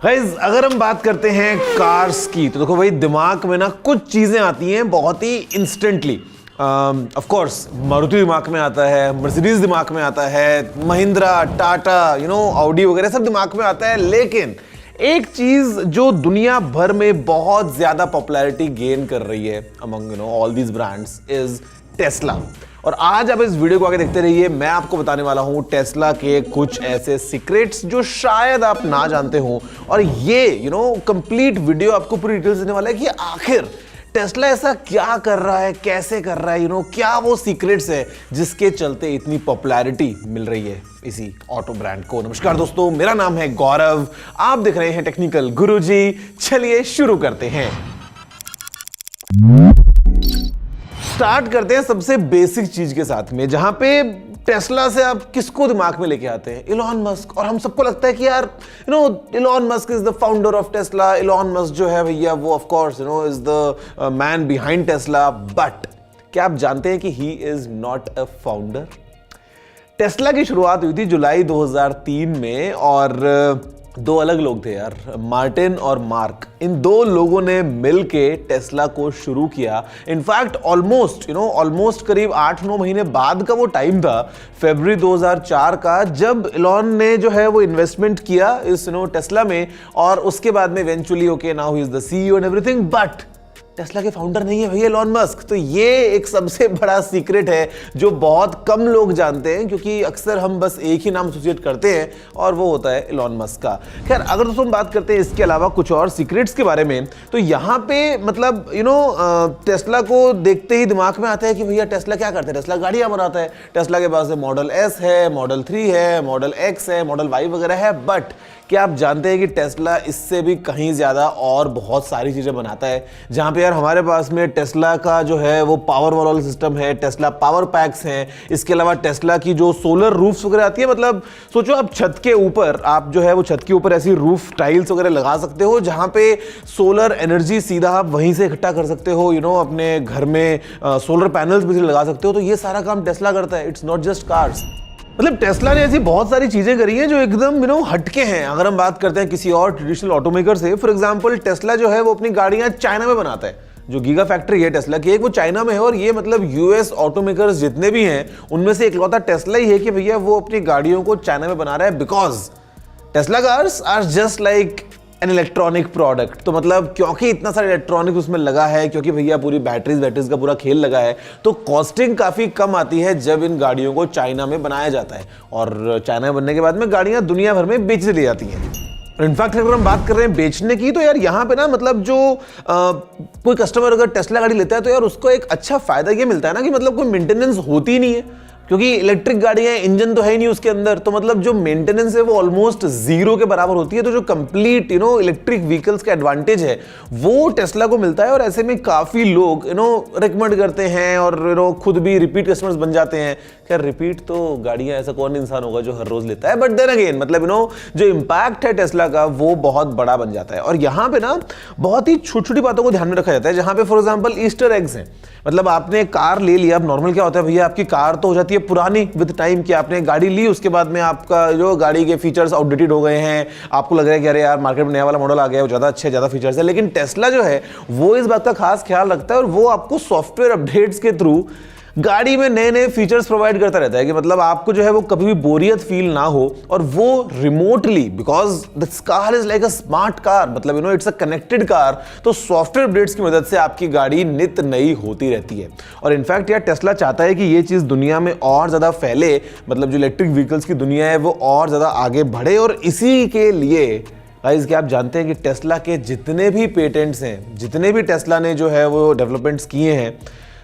Guys अगर हम बात करते हैं कार्स की तो देखो भाई दिमाग में ना कुछ चीजें आती हैं बहुत ही इंस्टेंटली। ऑफ कोर्स मारुति दिमाग में आता है, मर्सिडीज दिमाग में आता है, महिंद्रा, टाटा, ऑडी वगैरह सब दिमाग में आता है। लेकिन एक चीज जो दुनिया भर में बहुत ज्यादा पॉपुलैरिटी गेन कर रही है among all these brands is Tesla. और आज आप इस वीडियो को आगे देखते रहिए, मैं आपको बताने वाला हूं टेस्ला के कुछ ऐसे सीक्रेट्स जो शायद आप ना जानते हो। और ये कंप्लीट वीडियो आपको पूरी डिटेल्स देने वाला है कि आखिर टेस्ला ऐसा क्या कर रहा है, कैसे कर रहा है, क्या वो सीक्रेट्स है जिसके चलते इतनी पॉपुलैरिटी मिल रही है इसी ऑटो ब्रांड को। नमस्कार दोस्तों, मेरा नाम है गौरव, आप देख रहे हैं टेक्निकल गुरुजी। चलिए शुरू करते हैं। स्टार्ट करते हैं सबसे बेसिक चीज के साथ में, जहां पे टेस्ला से आप किसको दिमाग में लेके आते हैं? Elon Musk. और हम सबको लगता है कि यार Elon Musk is the founder of Tesla. Elon Musk जो है भैया वो of course is the man behind Tesla. But क्या आप जानते हैं कि he is not a founder? Tesla की शुरुआत हुई थी जुलाई 2003 में और दो अलग लोग थे यार, मार्टिन और मार्क। इन दो लोगों ने मिलके टेस्ला को शुरू किया। इनफैक्ट ऑलमोस्ट करीब 8-9 महीने बाद का वो टाइम था, फरवरी 2004 का, जब इलॉन ने जो है वो इन्वेस्टमेंट किया इस टेस्ला में। और उसके बाद में eventually okay now he is the CEO and everything. But Tesla के फाउंडर नहीं है भैया इलॉन मस्क। तो ये एक सबसे बड़ा सीक्रेट है जो बहुत कम लोग जानते हैं, क्योंकि अक्सर हम बस एक ही नाम एसोसिएट करते हैं और वो होता है इलॉन मस्क का। खैर अगर दोस्तों हम बात करते हैं इसके अलावा कुछ और सीक्रेट्स के बारे में, तो यहाँ पे मतलब टेस्ला को देखते ही दिमाग में आता है कि भैया टेस्ला क्या करते हैं? टेस्ला गाड़ियां बनाता है। टेस्ला के पास मॉडल एस है, मॉडल 3 है, मॉडल एक्स है, मॉडल वाई वगैरह है। बट क्या आप जानते हैं कि टेस्ला इससे भी कहीं ज्यादा और बहुत सारी चीजें बनाता है? जहां पे यार हमारे पास में टेस्ला का जो है वो पावर वॉल सिस्टम है, टेस्ला पावर पैक्स हैं। इसके अलावा टेस्ला की जो सोलर रूफ्स वगैरह आती है, मतलब सोचो आप छत के ऊपर आप जो है वो छत के ऊपर ऐसी रूफ टाइल्स वगैरह लगा सकते हो, जहां पे सोलर एनर्जी सीधा आप वहीं से इकट्ठा कर सकते हो। अपने घर में सोलर पैनल्स भी लगा सकते हो। तो ये सारा काम टेस्ला करता है। It's not just cars. मतलब टेस्ला ने ऐसी बहुत सारी चीजें करी हैं जो एकदम हटके हैं। अगर हम बात करते हैं किसी और ट्रेडिशनल ऑटोमेकर से, फॉर एग्जांपल टेस्ला जो है वो अपनी गाड़ियां चाइना में बनाता है। जो गीगा फैक्ट्री है टेस्ला की, एक वो चाइना में है। और ये मतलब यूएस ऑटोमेकर्स जितने भी हैं उनमें से इकलौता टेस्ला ही है कि भैया वो अपनी गाड़ियों को चाइना में बना रहा है। Because Tesla cars are just like an electronic product. तो मतलब क्योंकि इतना सारा इलेक्ट्रॉनिक उसमें लगा है, क्योंकि भैया पूरी बैटरीज का पूरा खेल लगा है, तो कॉस्टिंग काफी कम आती है जब इन गाड़ियों को चाइना में बनाया जाता है। और चाइना में बनने के बाद में गाड़ियां दुनिया भर में बेच दी जाती हैं। इनफैक्ट अगर हम बात कर रहे हैं बेचने की, तो यार यहाँ पे ना मतलब जो कोई कस्टमर अगर टेस्ला गाड़ी लेता है तो यार उसको एक अच्छा फायदा ये मिलता है ना कि मतलब कोई मेंटेनेंस होती नहीं है, क्योंकि इलेक्ट्रिक गाड़ियां इंजन तो है ही नहीं उसके अंदर। तो मतलब जो मेंटेनेंस है वो ऑलमोस्ट जीरो के बराबर होती है। तो जो कंप्लीट इलेक्ट्रिक व्हीकल्स का एडवांटेज है वो टेस्ला को मिलता है। और ऐसे में काफी लोग रिकमेंड करते हैं और खुद भी रिपीट कस्टमर्स बन जाते हैं। खैर रिपीट तो गाड़ियां ऐसा कौन इंसान होगा जो हर रोज लेता है, बट देन अगेन मतलब जो इंपैक्ट है टेस्ला का वो बहुत बड़ा बन जाता है। और यहाँ पे ना बहुत ही छोटी छोटी बातों को ध्यान में रखा जाता है, जहां पे फॉर एग्जाम्पल ईस्टर एग्स हैं। मतलब आपने कार ले लिया, अब नॉर्मल क्या होता है भैया, आपकी कार तो हो जाती है पुरानी विद टाइम, कि आपने गाड़ी ली, उसके बाद में आपका जो गाड़ी के फीचर्स आउटडेटेड हो गए हैं, आपको लग रहा है कि अरे यार मार्केट में नया वाला मॉडल आ गया है, वो ज्यादा अच्छे ज्यादा फीचर्स है। लेकिन टेस्ला जो है वो इस बात का खास ख्याल रखता है और वो आपको सॉफ्टवेयर अपडेट्स के थ्रू गाड़ी में नए नए फीचर्स प्रोवाइड करता रहता है कि मतलब आपको जो है वो कभी भी बोरियत फील ना हो। और वो remotely, because this car is like a smart car, मतलब इट्स अ कनेक्टेड कार, तो सॉफ्टवेयर अपडेट्स की मदद से आपकी गाड़ी नित नई होती रहती है। और इनफैक्ट यार टेस्ला चाहता है कि ये चीज दुनिया में और ज्यादा फैले, मतलब जो इलेक्ट्रिक व्हीकल्स की दुनिया है वो और ज्यादा आगे बढ़े। और इसी के लिए गाइस क्या आप जानते हैं कि टेस्ला के जितने भी पेटेंट्स हैं, जितने भी टेस्ला ने जो है वो डेवलपमेंट्स किए हैं,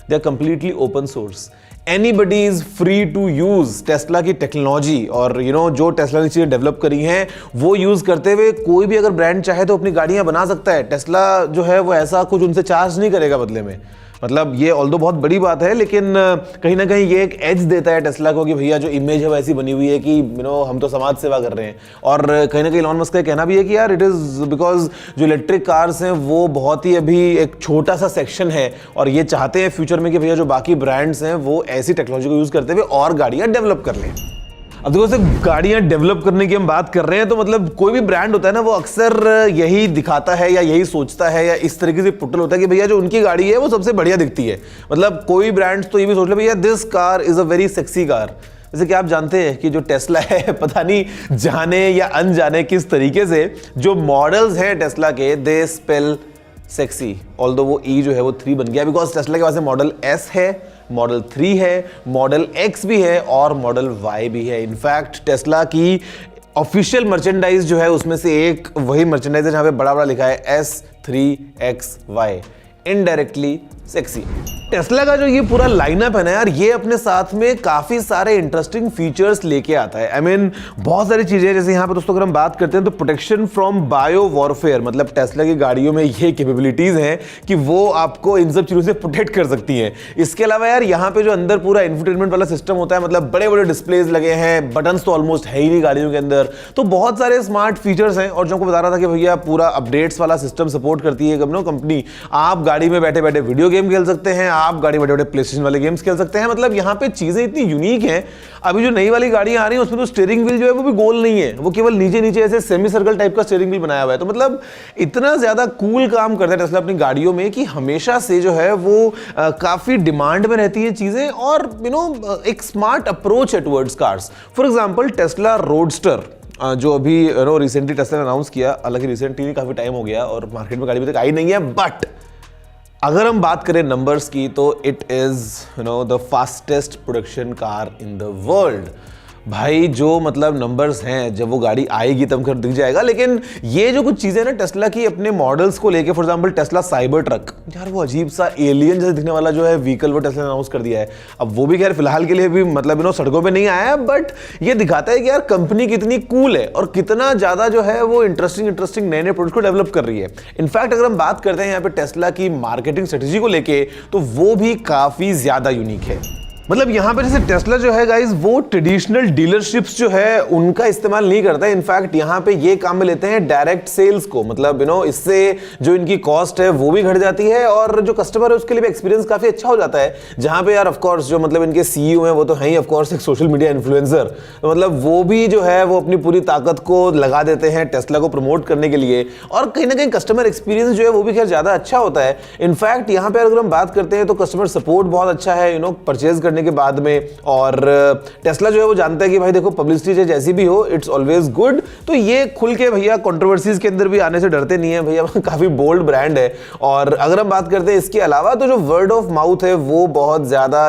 they are completely open source. Anybody is free to use Tesla की टेक्नोलॉजी। और जो टेस्ला ने चीजें डेवलप करी हैं वो यूज करते हुए कोई भी अगर ब्रांड चाहे तो अपनी गाड़ियां बना सकता है। टेस्ला जो है वो ऐसा कुछ उनसे चार्ज नहीं करेगा बदले में। मतलब ये ऑल्दो बहुत बड़ी बात है, लेकिन कहीं ना कहीं ये एक एज देता है टेस्ला को कि भैया जो इमेज है वैसी बनी हुई है कि हम तो समाज सेवा कर रहे हैं। और कहीं ना कहीं इलॉन मस्क का कहना भी है कि यार इट इज बिकॉज जो इलेक्ट्रिक कार्स हैं वो बहुत ही अभी एक छोटा सा सेक्शन है, और ये चाहते हैं फ्यूचर में कि भैया जो बाकी ब्रांड्स हैं वो ऐसी टेक्नोलॉजी को यूज करते हुए और गाड़ियां डेवलप कर लें। अब देखो सिर्फ गाड़ियां डेवलप करने की हम बात कर रहे हैं तो मतलब कोई भी ब्रांड होता है ना वो अक्सर यही दिखाता है या यही सोचता है या इस तरीके से पुटल होता है कि भैया जो उनकी गाड़ी है वो सबसे बढ़िया दिखती है। मतलब कोई ब्रांड तो ये भी सोच ले भैया this car is a very sexy car. जैसे कि आप जानते हैं कि जो टेस्ला है पता नहीं जाने या अनजाने किस तरीके से जो मॉडल्स हैं टेस्ला के दे स्पेल सेक्सी, ऑल्दो वो ई जो है वो 3 बन गया बिकॉज टेस्ला के पास मॉडल एस है, मॉडल 3 है, मॉडल एक्स भी है और मॉडल वाई भी है। इनफैक्ट टेस्ला की ऑफिशियल मर्चेंडाइज जो है उसमें से एक वही मर्चेंडाइज है जहां पे बड़ा बड़ा लिखा है S3XY, इनडायरेक्टली सेक्सी। टेस्ला का जो ये पूरा लाइनअप है ना यार, ये अपने साथ में काफी सारे इंटरेस्टिंग फीचर्स लेके आता है। आई मीन बहुत सारी चीजें, जैसे यहाँ पे दोस्तों अगर हम बात करते हैं तो प्रोटेक्शन फ्रॉम बायो वॉरफेयर, मतलब टेस्ला की गाड़ियों में ये कैपेबिलिटीज हैं कि वो आपको इन सब चीजों से प्रोटेक्ट कर सकती हैं। इसके अलावा यार यहाँ पे जो अंदर पूरा इंफोटेनमेंट वाला सिस्टम होता है, मतलब बड़े बड़े डिस्प्लेज लगे हैं, बटन्स तो ऑलमोस्ट है ही नहीं गाड़ियों के अंदर, तो बहुत सारे स्मार्ट फीचर्स हैं। और जो आपको बता रहा था कि भैया पूरा अपडेट्स वाला सिस्टम सपोर्ट करती है कंपनी। आप गाड़ी में बैठे बैठे वीडियो गेम खेल सकते हैं, आप गाड़ी में बैठे बैठे प्लेस्टेशन वाले गेम्स खेल सकते हैं। मतलब यहाँ पे चीजें इतनी यूनिक हैं। अभी जो नई वाली गाड़ियां आ रही हैं उसमें तो स्टीयरिंग व्हील जो है वो भी गोल नहीं है, वो केवल नीचे नीचे ऐसे सेमी सर्कल टाइप का स्टीयरिंग व्हील बनाया हुआ है। तो मतलब इतना ज्यादा कूल काम करता है टेस्ला अपनी गाड़ियों में कि हमेशा से जो है वो काफी डिमांड में रहती है चीजें। और एक स्मार्ट अप्रोच है towards cars. For example Tesla roadster जो अभी रिसेंटली टेस्ला ने अनाउंस किया, हालांकि रिसेंटली काफी टाइम हो गया और मार्केट में गाड़ी अभी तक आई नहीं है, बट अगर हम बात करें नंबर्स की तो it is the fastest production car in the world. भाई जो मतलब नंबर्स हैं, जब वो गाड़ी आएगी तब कर दिख जाएगा। लेकिन ये जो कुछ चीजें ना टेस्ला की अपने मॉडल्स को लेके, for example Tesla cyber truck, यार वो अजीब सा एलियन जैसे दिखने वाला जो है व्हीकल वो टेस्ला ने अनाउंस कर दिया है। अब वो भी खैर फिलहाल के लिए भी मतलब सड़कों पे नहीं आया, बट ये दिखाता है कि यार कंपनी कितनी कूल है और कितना ज्यादा जो है वो इंटरेस्टिंग नए नए प्रोडक्ट को डेवलप कर रही है। इनफैक्ट अगर हम बात करते हैं यहाँ पे टेस्ला की मार्केटिंग स्ट्रेटेजी को लेके, तो वो भी काफी ज्यादा यूनिक है। मतलब यहाँ पे जैसे टेस्ला जो है गाइस वो ट्रेडिशनल डीलरशिप्स जो है उनका इस्तेमाल नहीं करता है। इनफैक्ट यहाँ पे ये काम में लेते हैं डायरेक्ट सेल्स को। मतलब इससे जो इनकी कॉस्ट है वो भी घट जाती है और जो कस्टमर है उसके लिए भी एक्सपीरियंस काफी अच्छा हो जाता है। जहाँ पे यार ऑफ कोर्स जो मतलब इनके सीईओ हैं वो तो है ही ऑफ कोर्स एक सोशल मीडिया इन्फ्लुएंसर, तो मतलब वो भी जो है वो अपनी पूरी ताकत को लगा देते हैं टेस्ला को प्रमोट करने के लिए। और कहीं ना कहीं कस्टमर एक्सपीरियंस जो है वो भी खैर ज्यादा अच्छा होता है। इनफैक्ट यहाँ पे अगर हम बात करते हैं तो कस्टमर सपोर्ट बहुत अच्छा है परचेज करने के बाद में। और टेस्ला जो है वो जानता है कि भाई देखो पब्लिसिटी जैसी भी हो इट्स ऑलवेज गुड। तो ये खुल के भैया कंट्रोवर्सीज के अंदर भी आने से डरते नहीं है भैया, काफी बोल्ड ब्रांड है। और अगर हम बात करते हैं इसके अलावा तो जो वर्ड ऑफ माउथ है वो बहुत ज्यादा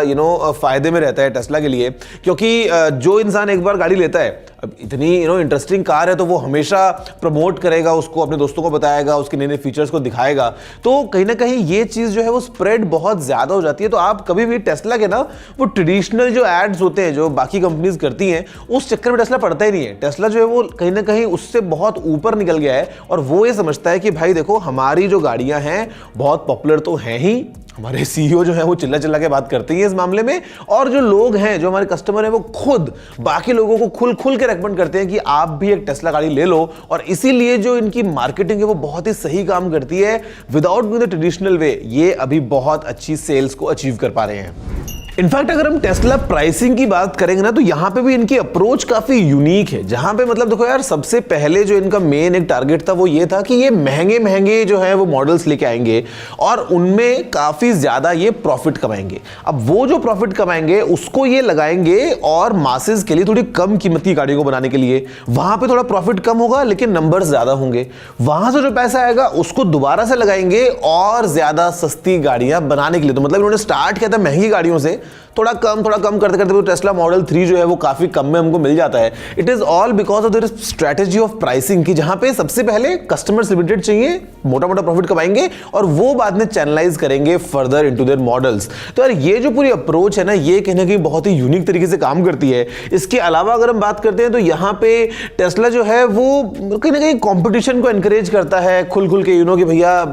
फायदे में रहता है टेस्ला के लिए, क्योंकि जो इंसान एक बार गाड़ी लेता है, अब इतनी इंटरेस्टिंग कार है तो वो हमेशा प्रमोट करेगा उसको, अपने दोस्तों को बताएगा, उसके नए नए फीचर्स को दिखाएगा। तो कहीं ना कहीं ये चीज जो है वो स्प्रेड बहुत ज्यादा हो जाती है। तो आप कभी भी टेस्ला के ना वो ट्रेडिशनल जो एड्स होते हैं जो बाकी कंपनीज करती हैं उस चक्कर में टेस्ला पड़ता ही नहीं है। टेस्ला जो है वो कहीं ना कहीं उससे बहुत ऊपर निकल गया है और वो ये समझता है कि भाई देखो हमारी जो गाड़ियां हैं बहुत पॉपुलर तो हैं ही, हमारे सीईओ जो है वो चिल्ला चिल्ला के बात करते हैं इस मामले में, और जो लोग हैं जो हमारे कस्टमर हैं वो खुद बाकी लोगों को खुल के रेकमेंड करते हैं कि आप भी एक टेस्ला गाड़ी ले लो। और इसीलिए जो इनकी मार्केटिंग है वो बहुत ही सही काम करती है without going the traditional way. ये अभी बहुत अच्छी सेल्स को अचीव कर पा रहे हैं। इनफैक्ट अगर हम टेस्ला प्राइसिंग की बात करेंगे ना तो यहां पे भी इनकी अप्रोच काफी यूनिक है। जहां पे मतलब देखो यार सबसे पहले जो इनका मेन एक टारगेट था वो ये था कि ये महंगे महंगे जो है वो मॉडल्स लेके आएंगे और उनमें काफी ज्यादा ये प्रॉफिट कमाएंगे। अब वो जो प्रॉफिट कमाएंगे उसको ये लगाएंगे और मासेस के लिए थोड़ी कम कीमत की गाड़ियों को बनाने के लिए। वहां पे थोड़ा प्रॉफिट कम होगा लेकिन नंबर्स ज्यादा होंगे। वहां से जो पैसा आएगा उसको दोबारा से लगाएंगे और ज्यादा सस्ती गाड़ियां बनाने के लिए। तो मतलब इन्होंने स्टार्ट किया था महंगी गाड़ियों से, थोड़ा कम करते करते टेस्ला मॉडल 3 जो है वो काफी कम में हमको मिल जाता है। It is all because of their strategy of pricing की, जहां पे सबसे पहले कस्टमर्स लिमिटेड चाहिए, मोटा मोटा प्रॉफिट कमाएंगे और वो बाद में चैनलाइज करेंगे फर्दर इनटू देयर मॉडल्स। तो यार ये जो पूरी अप्रोच है ना ये कहीं ना कहीं बहुत ही यूनिक तरीके से काम करती है। इसके अलावा अगर हम बात करते हैं तो यहाँ पे टेस्ला जो है वो कहीं ना कहीं कॉम्पिटिशन को एनकरेज करता है खुल के कि भैया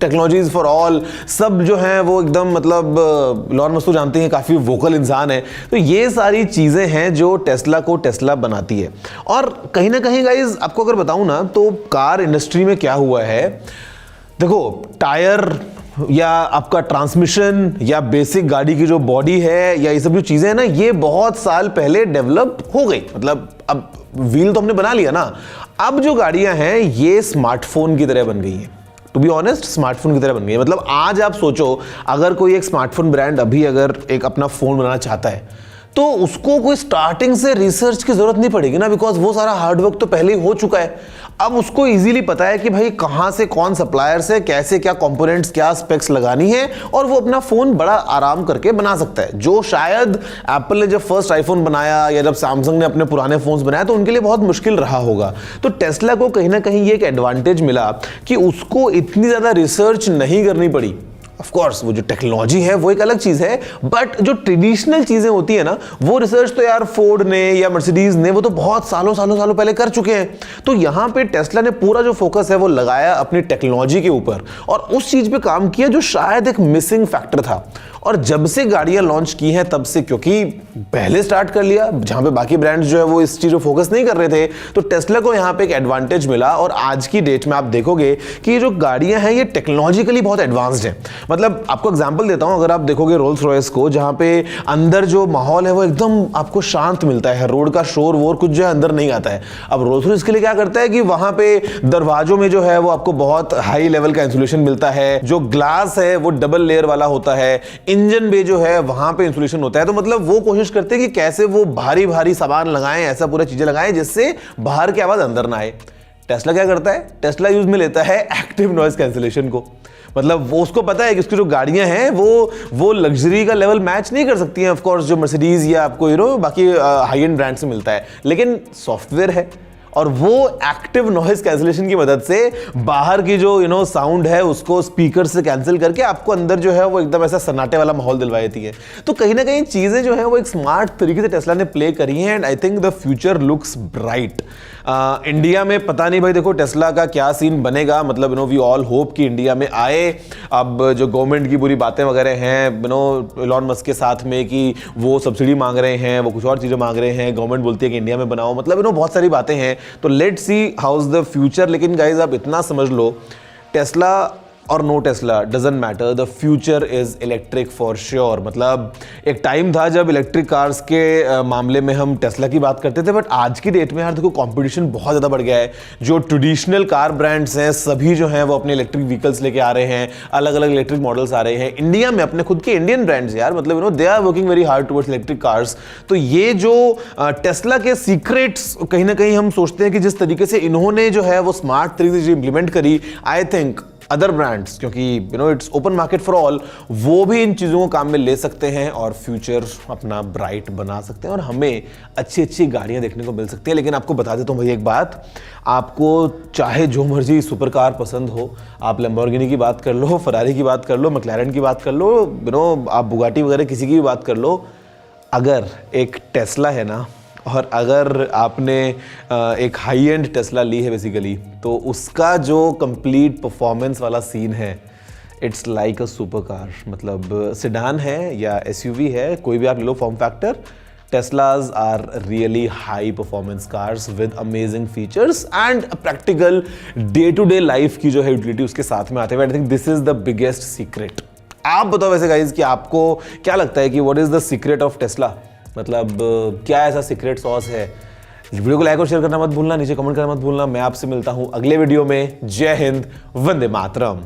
टेक्नोलॉजीज फॉर ऑल, सब जो है वो एकदम मतलब इलॉन मस्क जानते हैं काफी वोकल इंसान है। तो ये सारी चीजें हैं जो टेस्ला को टेस्ला बनाती है। और कहीं ना कहीं गाइज आपको अगर बताऊं ना तो कार इंडस्ट्री में क्या हुआ है, देखो टायर या आपका ट्रांसमिशन या बेसिक गाड़ी की जो बॉडी है या ये सब जो चीजें हैं ना, ये बहुत साल पहले डेवलप हो गई। मतलब अब व्हील तो हमने बना लिया ना, अब जो गाड़ियां हैं ये स्मार्टफोन की तरह बन गई हैं। टू बी ऑनेस्ट, स्मार्टफोन की तरह बन गई है। मतलब आज आप सोचो, अगर कोई एक स्मार्टफोन ब्रांड अभी अगर एक अपना फोन बनाना चाहता है तो उसको कोई स्टार्टिंग से रिसर्च की जरूरत नहीं पड़ेगी ना, बिकॉज वो सारा हार्डवर्क तो पहले ही हो चुका है। अब उसको इजीली पता है कि भाई कहां से कौन सप्लायर से कैसे क्या कंपोनेंट्स क्या स्पेक्स लगानी है, और वो अपना फोन बड़ा आराम करके बना सकता है। जो शायद एप्पल ने जब फर्स्ट आईफोन बनाया या जब सैमसंग ने अपने पुराने फोन्स बनाया तो उनके लिए बहुत मुश्किल रहा होगा। तो टेस्ला को कहीं ना कहीं ये एक एडवांटेज मिला कि उसको इतनी ज्यादा रिसर्च नहीं करनी पड़ी। ऑफ कोर्स वो जो टेक्नोलॉजी है वो एक अलग चीज है, बट जो ट्रेडिशनल चीजें होती है ना, वो रिसर्च तो यार फोर्ड ने या मर्सिडीज ने वो तो बहुत सालों पहले कर चुके हैं। तो यहां पे टेस्ला ने पूरा जो फोकस है वो लगाया अपनी टेक्नोलॉजी के ऊपर और उस चीज पे काम किया जो शायद एक मिसिंग फैक्टर था। और जब से गाड़ियां लॉन्च की हैं तब से, क्योंकि पहले स्टार्ट कर लिया जहां पे बाकी ब्रांड्स जो है वो इस चीज पे फोकस नहीं कर रहे थे, तो टेस्ला को यहां पे एक एडवांटेज मिला। और आज की डेट में आप देखोगे कि ये जो गाड़ियां हैं ये टेक्नोलॉजिकली बहुत एडवांस्ड हैं। मतलब आपको एग्जांपल देता हूं, अगर आप देखोगे रोल्स रॉयस को, जहां पे अंदर जो माहौल है वो एकदम आपको शांत मिलता है, रोड का शोर वोर कुछ जो है अंदर नहीं आता है। अब रोल्स रॉयस के लिए क्या करता है कि वहां पे दरवाजों में जो है वो आपको बहुत हाई लेवल का इंसुलेशन मिलता है, जो ग्लास है वो डबल लेयर वाला होता है, इंजन बे जो है वहां पे इंसुलेशन होता है। तो मतलब वो कोशिश करते हैं कि कैसे वो भारी भारी सामान लगाएं, ऐसा पूरा चीजें लगाएं जिससे बाहर की आवाज अंदर ना आए। टेस्ला क्या करता है, टेस्ला यूज में लेता है एक्टिव नॉइज कैंसिलेशन को। मतलब वो उसको पता है कि उसकी जो गाड़ियां हैं वो लग्जरी का लेवल मैच नहीं कर सकती हैं, ऑफ कोर्स जो मर्सिडीज या आपको बाकी हाई एंड ब्रांड से मिलता है, लेकिन सॉफ्टवेयर है और वो एक्टिव नॉइज कैंसिलेशन की मदद से बाहर की जो साउंड है उसको स्पीकर से कैंसिल करके आपको अंदर जो है वो एकदम ऐसा सन्नाटे वाला माहौल दिलवा देती है। तो कहीं ना कहीं चीजें जो है वो एक स्मार्ट तरीके से टेस्ला ने प्ले करी हैं and I think the future looks bright. India में पता नहीं भाई, देखो टेस्ला का क्या सीन बनेगा। मतलब वी ऑल होप कि इंडिया में आए। अब जो गवर्नमेंट की बुरी बातें वगैरह हैं इलॉन मस्क के साथ में कि वो सब्सिडी मांग रहे हैं, वो कुछ और चीजें मांग रहे हैं, गवर्नमेंट बोलती है कि इंडिया में बनाओ, मतलब बहुत सारी बातें हैं। तो let's see how is the future. लेकिन गाइज आप इतना समझ लो, टेस्ला और no Tesla doesn't matter, the future is electric for sure. मतलब एक टाइम था जब इलेक्ट्रिक कार्स के मामले में हम टेस्ला की बात करते थे, बट आज की डेट में यार देखो कंपटीशन बहुत ज़्यादा बढ़ गया है। जो ट्रेडिशनल कार ब्रांड्स हैं सभी जो हैं वो अपने इलेक्ट्रिक व्हीकल्स लेके आ रहे हैं, अलग अलग इलेक्ट्रिक मॉडल्स आ रहे हैं इंडिया में, अपने खुद के इंडियन ब्रांड्स यार। मतलब they are working very hard towards electric cars. तो ये जो टेस्ला के सीक्रेट्स कहीं ना कहीं हम सोचते हैं कि जिस तरीके से इन्होंने जो है वो स्मार्ट तरीके से इंप्लीमेंट करी, आई थिंक अदर ब्रांड्स, क्योंकि it's open market for all, वो भी इन चीज़ों को काम में ले सकते हैं और फ्यूचर अपना ब्राइट बना सकते हैं और हमें अच्छी अच्छी गाड़ियां देखने को मिल सकती है। लेकिन आपको बता देता हूँ भाई एक बात, आपको चाहे जो मर्जी सुपर कार पसंद हो, आप लैम्बोर्गिनी की बात कर लो, फरारी की बात कर लो, मैक्लारेन की बात कर लो, आप बुगाटी वगैरह किसी की भी बात कर लो, अगर एक टेस्ला है ना, और अगर आपने एक हाई एंड टेस्ला ली है बेसिकली, तो उसका जो कंप्लीट परफॉर्मेंस वाला सीन है, it's like a super car. मतलब सेडान है या एसयूवी है, कोई भी आप ले लो form factor, Teslas are really high performance cars with amazing features and practical day to day life की जो है यूटिलिटी उसके साथ में आते हैं। I think this is the biggest secret. आप बताओ वैसे गाइज कि आपको क्या लगता है कि what is the secret of Tesla? मतलब क्या ऐसा सीक्रेट सॉस है? वीडियो को लाइक और शेयर करना मत भूलना, नीचे कमेंट करना मत भूलना। मैं आपसे मिलता हूं अगले वीडियो में। जय हिंद, वंदे मातरम।